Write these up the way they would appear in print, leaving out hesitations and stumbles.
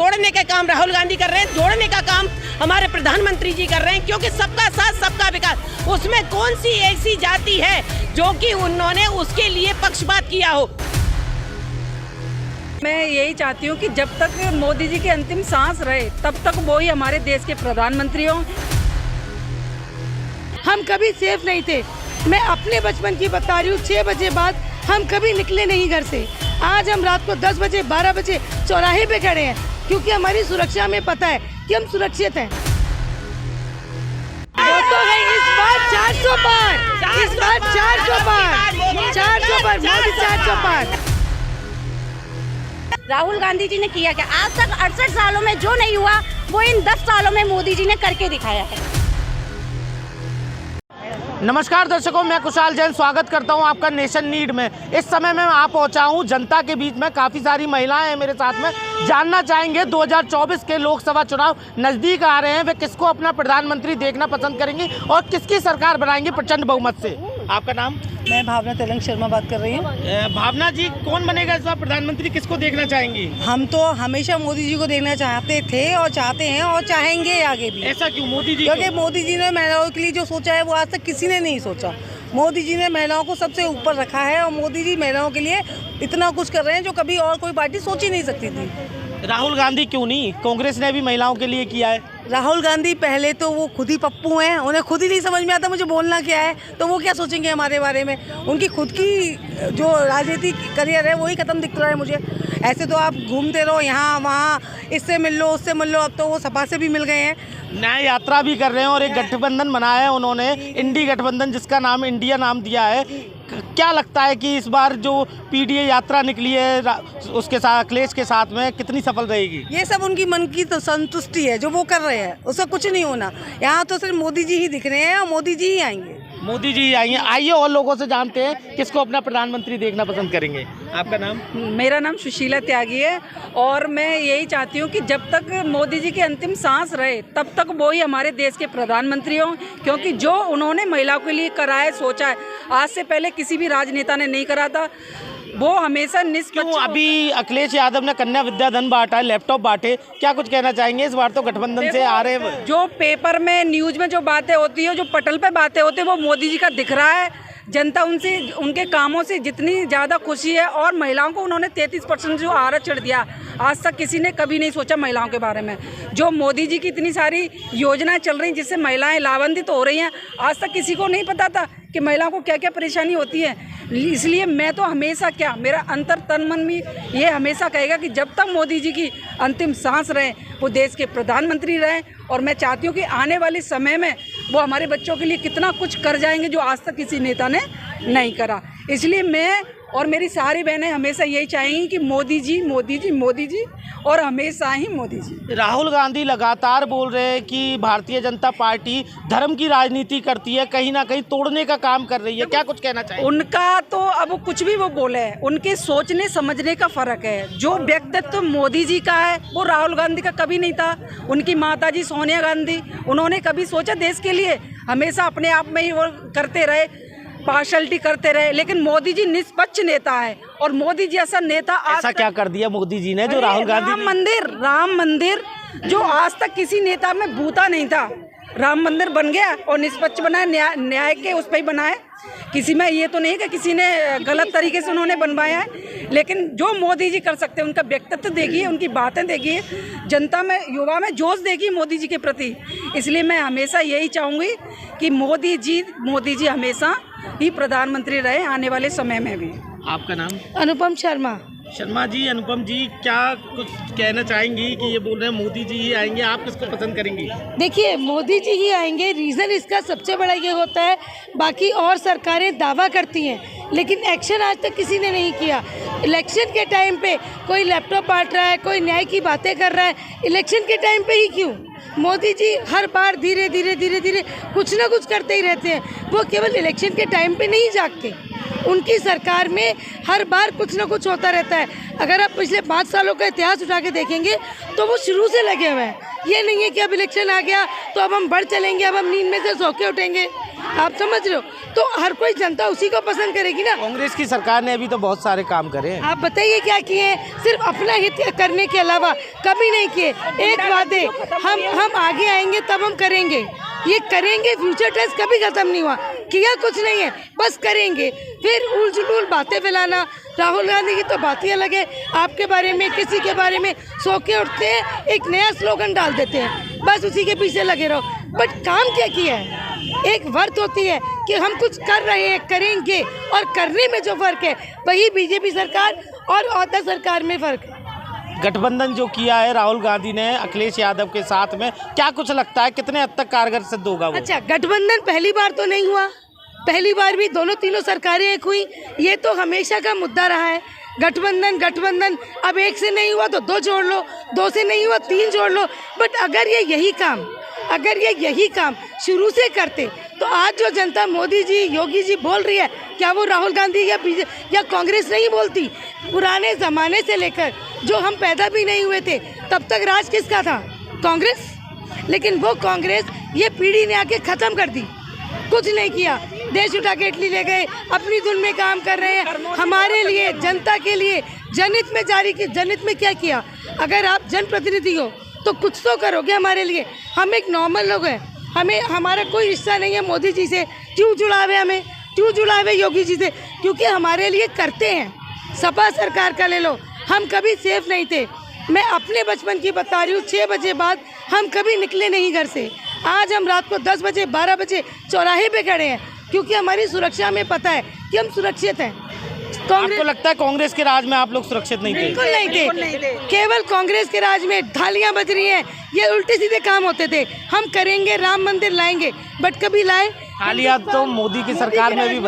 तोड़ने का काम राहुल गांधी कर रहे हैं, जोड़ने का काम हमारे प्रधानमंत्री जी कर रहे हैं, क्योंकि सबका साथ सबका विकास। उसमें कौन सी ऐसी जाति है जो कि उन्होंने उसके लिए पक्षपात किया हो। मैं यही चाहती हूँ कि जब तक मोदी जी की अंतिम सांस रहे तब तक वो ही हमारे देश के प्रधानमंत्री हों। हम कभी सेफ नहीं थे। मैं अपने बचपन की बता रही हूँ, 6 बजे बाद हम कभी निकले नहीं घर से। आज हम रात को 10 बजे 12 बजे चौराहे पे खड़े हैं, क्योंकि हमारी सुरक्षा में पता है कि हम सुरक्षित हैं। वो तो है इस बार 400 पार, इस बार 400 पार, 400 पार, मोदी 400 पार। राहुल गांधी जी ने किया क्या? आज तक 68 सालों में जो नहीं हुआ वो इन 10 सालों में मोदी जी ने करके दिखाया है। नमस्कार दर्शकों, मैं कुशाल जैन स्वागत करता हूं आपका नेशन नीड में। इस समय में मैं पहुंचा हूं जनता के बीच में। काफ़ी सारी महिलाएं हैं मेरे साथ में। जानना चाहेंगे 2024 के लोकसभा चुनाव नज़दीक आ रहे हैं, वे किसको अपना प्रधानमंत्री देखना पसंद करेंगी और किसकी सरकार बनाएंगे प्रचंड बहुमत से। आपका नाम? मैं भावना तेलंग शर्मा बात कर रही हूँ। भावना जी, कौन बनेगा इस बार प्रधानमंत्री, किसको देखना चाहेंगी? हम तो हमेशा मोदी जी को देखना चाहते थे और चाहते हैं और चाहेंगे आगे भी। ऐसा क्यों? मोदी जी क्योंकि मोदी जी ने महिलाओं के लिए जो सोचा है वो आज तक किसी ने नहीं सोचा। मोदी जी ने महिलाओं को सबसे ऊपर रखा है और मोदी जी महिलाओं के लिए इतना कुछ कर रहे हैं जो कभी और कोई पार्टी सोच ही नहीं सकती थी। राहुल गांधी क्यों नहीं? कांग्रेस ने भी महिलाओं के लिए किया है। राहुल गांधी पहले तो वो खुद ही पप्पू हैं, उन्हें खुद ही नहीं समझ में आता मुझे बोलना क्या है, तो वो क्या सोचेंगे हमारे बारे में। उनकी खुद की जो राजनीतिक करियर है वही खत्म दिख रहा है मुझे। ऐसे तो आप घूमते रहो यहाँ वहाँ, इससे मिल लो उससे मिल लो, अब तो वो सपा से भी मिल गए हैं। न्याय यात्रा भी कर रहे हैं और एक गठबंधन बनाया है उन्होंने, इंडी गठबंधन, जिसका नाम इंडिया नाम दिया है। क्या लगता है कि इस बार जो पीडीए यात्रा निकली है उसके साथ, अखिलेश के साथ में, कितनी सफल रहेगी? ये सब उनकी मन की तो संतुष्टि है जो वो कर रहे हैं, उसका कुछ नहीं होना। यहाँ तो सिर्फ मोदी जी ही दिख रहे हैं और मोदी जी ही आएंगे। मोदी जी आएंगे। आइए और लोगों से जानते हैं किसको अपना प्रधानमंत्री देखना पसंद करेंगे। आपका नाम? मेरा नाम सुशीला त्यागी है और मैं यही चाहती हूँ कि जब तक मोदी जी की अंतिम सांस रहे तब तक वो ही हमारे देश के प्रधानमंत्री हों, क्योंकि जो उन्होंने महिलाओं के लिए करा है, सोचा है, आज से पहले किसी भी राजनेता ने नहीं करा था। वो हमेशा निष्पक्ष। अभी अखिलेश यादव ने कन्या विद्याधन बांटा है, लैपटॉप बांटे, क्या कुछ कहना चाहेंगे? इस बार तो गठबंधन से आ रहे हैं। जो पेपर में, न्यूज में जो बातें होती है, जो पटल पे बातें होती है, वो मोदी जी का दिख रहा है। जनता उनसे, उनके कामों से जितनी ज़्यादा खुशी है। और महिलाओं को उन्होंने 33% जो आरक्षण दिया, आज तक किसी ने कभी नहीं सोचा महिलाओं के बारे में। जो मोदी जी की इतनी सारी योजनाएं चल रही जिससे महिलाएं लाभान्वित हो रही हैं, आज तक किसी को नहीं पता था कि महिलाओं को क्या क्या परेशानी होती है। इसलिए मैं तो हमेशा, क्या मेरा अंतर तन मन में ये हमेशा कहेगा कि जब तक मोदी जी की अंतिम सांस रहे वो देश के प्रधानमंत्री रहें। और मैं चाहती हूँ कि आने वाले समय में वो हमारे बच्चों के लिए कितना कुछ कर जाएंगे जो आज तक किसी नेता ने नहीं करा। इसलिए मैं और मेरी सारी बहनें हमेशा यही चाहेंगी कि मोदी जी, मोदी जी, मोदी जी और हमेशा ही मोदी जी। राहुल गांधी लगातार बोल रहे हैं कि भारतीय जनता पार्टी धर्म की राजनीति करती है, कहीं ना कहीं तोड़ने का काम कर रही है। क्या कुछ कहना चाहिए? उनका तो अब कुछ भी वो बोले हैं, उनके सोचने समझने का फर्क है। जो व्यक्तित्व मोदी जी का है वो राहुल गांधी का कभी नहीं था। उनकी माता जी सोनिया गांधी, उन्होंने कभी सोचा देश के लिए? हमेशा अपने आप में ही वो करते रहे, पार्शलिटी करते रहे। लेकिन मोदी जी निष्पक्ष नेता है और मोदी जी ऐसा नेता ऐसा क्या कर दिया मोदी जी ने जो राहुल गांधी? राम मंदिर जो आज तक किसी नेता में बूता नहीं था, राम मंदिर बन गया और निष्पक्ष बनाया, न्याय के उस पर ही बनाए। किसी में ये तो नहीं कि किसी ने गलत तरीके से उन्होंने बनवाया है। लेकिन जो मोदी जी कर सकते हैं, उनका व्यक्तित्व देखिए, उनकी बातें देखिए, जनता में, युवा में जोश देखिए मोदी जी के प्रति। इसलिए मैं हमेशा यही चाहूँगी कि मोदी जी हमेशा ही प्रधानमंत्री रहे आने वाले समय में भी। आपका नाम? अनुपम शर्मा। शर्मा जी, अनुपम जी, क्या कुछ कहना चाहेंगी कि ये बोल रहे हैं मोदी जी ही आएंगे, आप किसको पसंद करेंगी? देखिए, मोदी जी ही आएंगे। रीज़न इसका सबसे बड़ा ये होता है, बाकी और सरकारें दावा करती हैं लेकिन एक्शन आज तक किसी ने नहीं किया। इलेक्शन के टाइम पे कोई लैपटॉप बांट रहा है, कोई न्याय की बातें कर रहा है, इलेक्शन के टाइम पे ही क्यों? मोदी जी हर बार धीरे धीरे कुछ ना कुछ करते ही रहते हैं। वो केवल इलेक्शन के टाइम पे नहीं जागते, उनकी सरकार में हर बार कुछ ना कुछ होता रहता है। अगर आप पिछले 5 सालों का इतिहास उठा के देखेंगे तो वो शुरू से लगे हुए हैं। ये नहीं है कि अब इलेक्शन आ गया तो अब हम बढ़ चलेंगे, अब हम नींद में से सो के उठेंगे। आप समझ रहे हो? तो हर कोई जनता उसी को पसंद करेगी ना। कांग्रेस की सरकार ने अभी तो बहुत सारे काम करे हैं। आप बताइए क्या किए हैं? सिर्फ अपना हित करने के अलावा कभी नहीं किए। एक वादे, हम आगे आएंगे तब हम करेंगे, ये करेंगे, फ्यूचर टेस्ट कभी खत्म नहीं हुआ, किया कुछ नहीं है, बस करेंगे। फिर उलझुल बातें फैलाना, राहुल गांधी की तो बात ही अलग है, आपके बारे में किसी के बारे में सो के उठते हैं, एक नया स्लोगन डाल देते हैं, बस उसी के पीछे लगे रहो। बट काम क्या किया है? एक वर्त होती है कि हम कुछ कर रहे हैं, करेंगे, और करने में जो फर्क है वही बीजेपी सरकार और औदा सरकार में फर्क है। गठबंधन जो किया है राहुल गांधी ने अखिलेश यादव के साथ में, क्या कुछ लगता है कितने हद तक कारगर सिद्ध होगा वो? अच्छा, गठबंधन पहली बार तो नहीं हुआ, पहली बार भी दोनों तीनों सरकारें एक हुई, ये तो हमेशा का मुद्दा रहा है। गठबंधन अब एक से नहीं हुआ तो दो जोड़ लो, दो से नहीं हुआ तीन जोड़ लो। बट अगर ये यही काम शुरू से करते तो आज जो जनता मोदी जी, योगी जी बोल रही है, क्या वो राहुल गांधी या कांग्रेस नहीं बोलती? पुराने ज़माने से लेकर जो हम पैदा भी नहीं हुए थे तब तक राज किसका था? कांग्रेस। लेकिन वो कांग्रेस ये पीढ़ी ने आके ख़त्म कर दी, कुछ नहीं किया, देश उठा के इटली ले गए, अपनी धुन में काम कर रहे हैं। हमारे लिए, जनता के लिए जनहित में जारी की, जनहित में क्या किया? अगर आप जनप्रतिनिधि हो तो कुछ तो करोगे हमारे लिए। हम एक नॉर्मल लोग हैं, हमारा कोई रिश्ता नहीं है मोदी जी से। क्यों जुड़ावे योगी जी से? क्योंकि हमारे लिए करते हैं। सपा सरकार का ले लो, हम कभी सेफ नहीं थे। मैं अपने बचपन की बता रही हूँ, 6 बजे बाद हम कभी निकले नहीं घर से। आज हम रात को 10 बजे 12 बजे चौराहे पे खड़े हैं, क्योंकि हमारी सुरक्षा में पता है कि हम सुरक्षित हैं। आपको लगता है कांग्रेस के राज में आप लोग सुरक्षित नहीं थे? बिल्कुल नहीं थे। केवल कांग्रेस के राज में थालियां बज रही हैं, ये उल्टे सीधे काम होते थे। हम करेंगे, राम मंदिर लाएंगे, बट कभी लाए? थालियां तो मोदी की सरकार में भी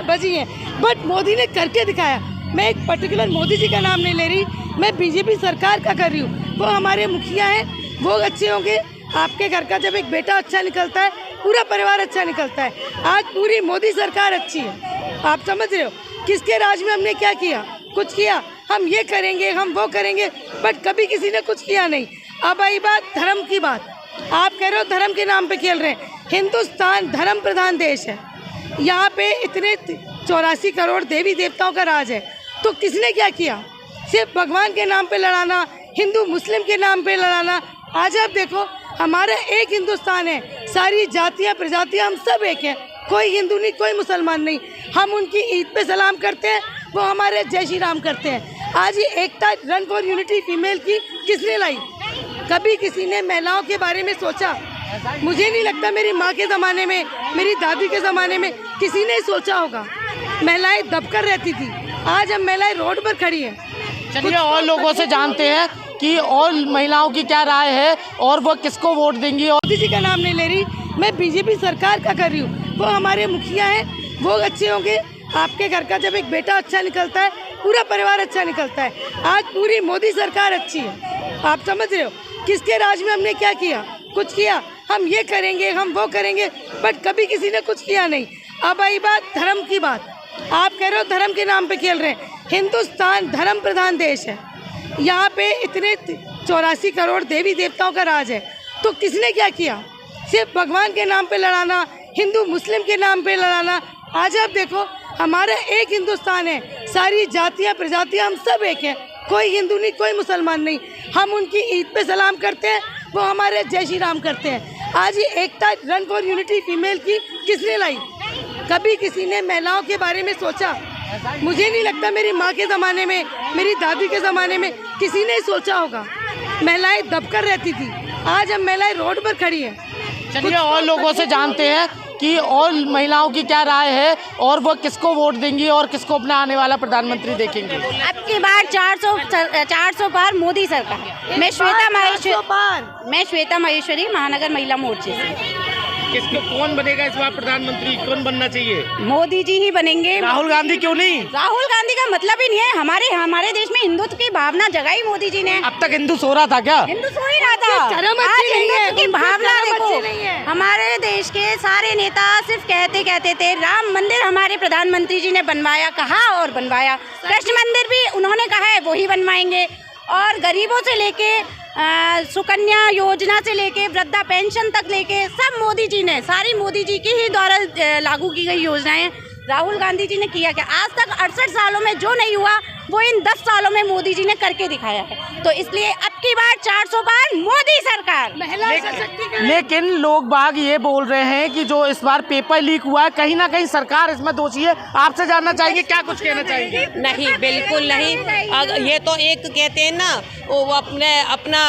बजी है। बट मोदी ने करके दिखाया। मैं एक पर्टिकुलर मोदी जी का नाम नहीं ले रही, मैं बीजेपी सरकार का कर रही हूँ। वो हमारे मुखिया हैं, वो अच्छे होंगे। आपके घर का जब एक बेटा अच्छा निकलता है, पूरा परिवार अच्छा निकलता है। आज पूरी मोदी सरकार अच्छी है। आप समझ रहे हो किसके राज में हमने क्या किया? कुछ किया? हम ये करेंगे, हम वो करेंगे, बट कभी किसी ने कुछ किया नहीं। अब आई बात धर्म की बात, आप कह रहे हो धर्म के नाम पे खेल रहे हैं। हिंदुस्तान धर्म प्रधान देश है, यहाँ पे इतने 84 करोड़ देवी देवताओं का राज है, तो किसने क्या किया? सिर्फ भगवान के नाम पे लड़ाना, हिंदू मुस्लिम के नाम पे लड़ाना। आज आप देखो, हमारा एक हिंदुस्तान है, सारी जातियाँ प्रजातियाँ हम सब एक हैं, कोई हिंदू नहीं, कोई मुसलमान नहीं। हम उनकी ईद पे सलाम करते हैं, वो हमारे जय श्री राम करते हैं। आज ये एकता, रन फॉर यूनिटी फीमेल की किसने लाई? कभी किसी ने महिलाओं के बारे में सोचा? मुझे नहीं लगता मेरी माँ के ज़माने में, मेरी दादी के ज़माने में किसी ने सोचा होगा। महिलाएं दबकर रहती थी, आज हम महिलाएं रोड पर खड़ी हैं। चलिए और लोगों से जानते हैं कि और महिलाओं की क्या राय है और वो किसको वोट देंगी। और मोदी जी का नाम नहीं ले रही, मैं बीजेपी सरकार का कर रही हूँ। वो हमारे मुखिया हैं, वो अच्छे होंगे। आपके घर का जब एक बेटा अच्छा निकलता है, पूरा परिवार अच्छा निकलता है। आज पूरी मोदी सरकार अच्छी है। आप समझ रहे हो किसके राज में हमने क्या किया? कुछ किया? हम ये करेंगे, हम वो करेंगे, बट कभी किसी ने कुछ किया नहीं। अब आई बात धर्म की बात, आप कह रहे हो धर्म के नाम पे खेल रहे हैं। हिंदुस्तान धर्म प्रधान देश है, यहाँ पे इतने 84 करोड़ देवी देवताओं का राज है, तो किसने क्या किया? सिर्फ भगवान के नाम पे लड़ाना, हिंदू मुस्लिम के नाम पे लड़ाना। आज आप देखो, हमारा एक हिंदुस्तान है, सारी जातियाँ प्रजातियाँ हम सब एक हैं, कोई हिंदू नहीं, कोई मुसलमान नहीं। हम उनकी ईद पे सलाम करते हैं, वो हमारे जय श्री राम करते हैं। आज ये एकता, रन फॉर यूनिटी फीमेल की किसने लाई? कभी किसी ने महिलाओं के बारे में सोचा? मुझे नहीं लगता मेरी माँ के ज़माने में, मेरी दादी के ज़माने में किसी ने सोचा होगा। महिलाएं दबकर रहती थी, आज हम महिलाएं रोड पर खड़ी हैं। चलिए और लोगों से जानते हैं कि और महिलाओं की क्या राय है और वो किसको वोट देंगी और किसको अपना आने वाला प्रधानमंत्री देखेंगे। अब की बार 400 पार मोदी सरकार। मैं श्वेता माहेश्वरी, महानगर महिला मोर्चे से। किसको, कौन बनेगा इस बार प्रधानमंत्री? कौन बनना चाहिए? मोदी जी ही बनेंगे। राहुल गांधी क्यों नहीं? राहुल गांधी का मतलब ही नहीं है। हमारे देश में हिंदुत्व की भावना जगाई मोदी जी ने। अब तक हिंदू सो रहा था क्या? हिंदू सो ही रहा था। आज हिंदुत्व की भावना देखो। हमारे देश के सारे नेता सिर्फ कहते थे राम मंदिर हमारे प्रधानमंत्री जी ने बनवाया, कहा और बनवाया। कृष्ण मंदिर भी उन्होंने कहा है वो ही बनवाएंगे। और गरीबों से लेके सुकन्या योजना से लेके वृद्धा पेंशन तक लेके सब मोदी जी ने, सारी मोदी जी के ही द्वारा लागू की गई योजनाएं राहुल गांधी जी ने किया। क्या आज तक 68 सालों में जो नहीं हुआ वो इन 10 सालों में मोदी जी ने करके दिखाया है। तो इसलिए अब की बार 400 पार मोदी सरकार। लेकिन लोग बाग ये बोल रहे हैं कि जो इस बार पेपर लीक हुआ है कहीं ना कहीं सरकार इसमें दोषी है। आपसे जानना चाहेंगे, क्या कुछ कहना चाहेंगे? नहीं, बिल्कुल नहीं। ये तो एक कहते हैं ना, वो अपना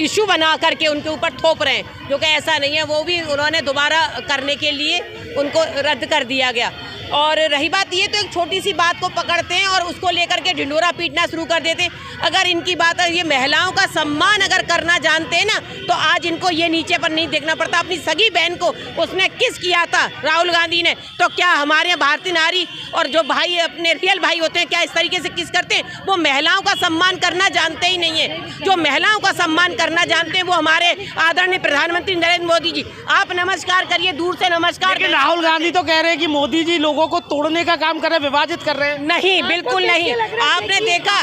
इशू बना करके उनके ऊपर थोप रहे हैं, जो कि ऐसा नहीं है। वो भी उन्होंने दोबारा करने के लिए उनको रद्द कर दिया गया। और रही बात ये, तो एक छोटी सी बात को पकड़ते हैं और उसको लेकर के ढिंढोरा पीटना शुरू कर देते हैं। अगर इनकी बात है, ये महिलाओं का सम्मान अगर करना जानते हैं ना, तो आज इनको ये नीचे पर नहीं देखना पड़ता। अपनी सगी बहन को उसने किस किया था राहुल गांधी ने, तो क्या हमारे भारतीय नारी और जो भाई अपने रियल भाई होते हैं, क्या इस तरीके से किस करते हैं? वो महिलाओं का सम्मान करना जानते ही नहीं है। जो महिलाओं का सम्मान करना जानते हैं वो हमारे आदरणीय प्रधानमंत्री नरेंद्र मोदी जी। आप नमस्कार करिए, दूर से नमस्कार। राहुल गांधी तो कह रहे हैं कि मोदी जी लोगों को तोड़ने का काम कर रहे हैं, विभाजित कर रहे हैं। नहीं, बिल्कुल नहीं। आपने देखा,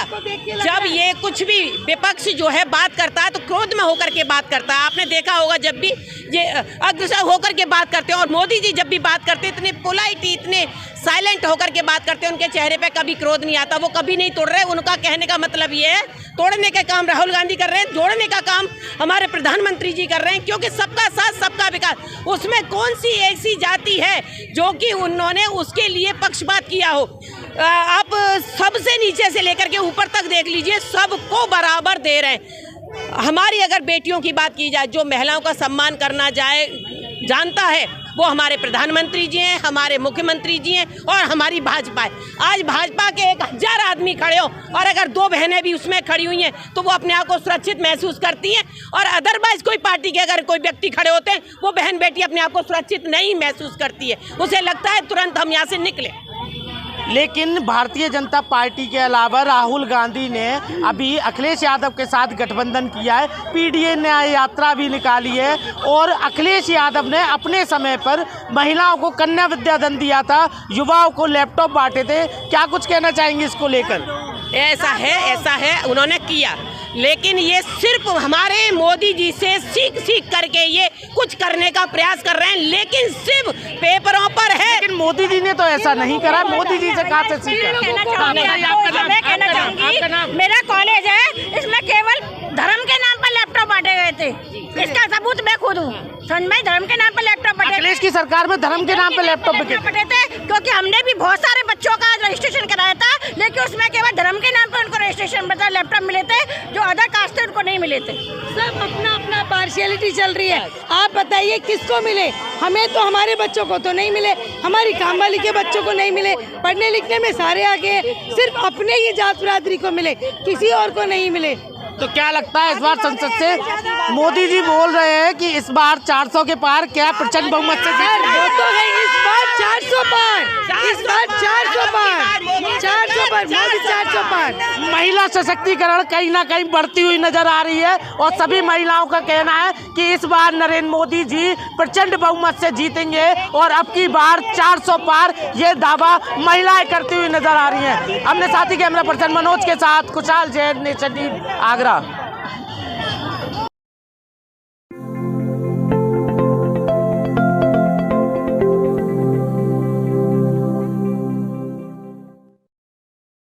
जब ये कुछ भी विपक्ष जो है बात करता है तो क्रोध में होकर के बात करता है। आपने देखा होगा, जब भी ये अग्रसर होकर के बात करते हैं, और मोदी जी जब भी बात करते हैं इतने पोलाइट, इतने साइलेंट होकर के बात करते हैं, उनके चेहरे पे कभी क्रोध नहीं आता। वो कभी नहीं तोड़ रहे। उनका कहने का मतलब ये है, तोड़ने का काम राहुल गांधी कर रहे हैं, जोड़ने का काम हमारे प्रधानमंत्री जी कर रहे हैं। क्योंकि सबका साथ सबका विकास, उसमें कौन सी ऐसी जाति है जो कि उन्होंने उसके लिए पक्षपात किया हो? आप सबसे नीचे से लेकर के ऊपर तक देख लीजिए, सबको बराबर दे रहे हैं। हमारी अगर बेटियों की बात की जाए, जो महिलाओं का सम्मान करना जानता है, वो हमारे प्रधानमंत्री जी हैं, हमारे मुख्यमंत्री जी हैं और हमारी भाजपा है। आज भाजपा के 1000 आदमी खड़े हो और अगर 2 बहनें भी उसमें खड़ी हुई हैं तो वो अपने आप को सुरक्षित महसूस करती हैं। और अदरवाइज कोई पार्टी के अगर कोई व्यक्ति खड़े होते हैं, वो बहन बेटी अपने आप को सुरक्षित नहीं महसूस करती है। उसे लगता है तुरंत हम यहाँ से निकले। लेकिन भारतीय जनता पार्टी के अलावा राहुल गांधी ने अभी अखिलेश यादव के साथ गठबंधन किया है, पीडीए न्याय यात्रा भी निकाली है और अखिलेश यादव ने अपने समय पर महिलाओं को कन्या विद्याधन दिया था, युवाओं को लैपटॉप बांटे थे। क्या कुछ कहना चाहेंगे इसको लेकर? ऐसा है, उन्होंने किया, लेकिन ये सिर्फ हमारे मोदी जी से सीख करके ये कुछ करने का प्रयास कर रहे हैं, लेकिन सिर्फ पेपरों पर है। लेकिन मोदी जी ने तो ऐसा नहीं करा। मोदी जी से कहाँ से सीखा? मैं कहना चाहूंगी, मेरा कॉलेज है, इसमें केवल धर्म के नाम पर लैपटॉप बांटे गए थे। इसका सबूत मैं खुद हूँ। समझ में, धर्म के नाम पर लैपटॉप बांटे। अखिलेश की सरकार में धर्म के नाम पर लैपटॉप बांटे थे, क्योंकि हमने भी बहुत सारे बच्चों का रजिस्ट्रेशन कराया था, लेकिन उसमें केवल धर्म के नाम पर उनको रजिस्ट्रेशन बता लैपटॉप मिले थे, जो अदर कास्ट थे उनको नहीं मिले थे। सब अपना अपना पार्शियलिटी चल रही है। आप बताइए किसको मिले? हमें तो हमारे बच्चों को तो नहीं मिले, हमारी कामवाली के बच्चों को नहीं मिले, पढ़ने लिखने में सारे आगे हैं, सिर्फ अपने ही जात बिरादरी को मिले, किसी और को नहीं मिले। तो क्या लगता है इस बार संसद से मोदी जी बोल रहे हैं कि इस बार 400 के पार क्या प्रचंड बहुमत से वो तो है, इस बार 400 पार, इस बार 400 पार, 400 पार, मोदी 400 पार। महिला सशक्तिकरण कहीं ना कहीं बढ़ती हुई नजर आ रही है और सभी महिलाओं का कहना है कि इस बार नरेंद्र मोदी जी प्रचंड बहुमत से जीतेंगे और अब की बार 400 पार, ये दावा महिलाएं करती हुई नजर आ रही हैं। अपने साथी कैमरा पर्सन मनोज के साथ कुशाल जैन, नेशन न्यूज़, आगरा।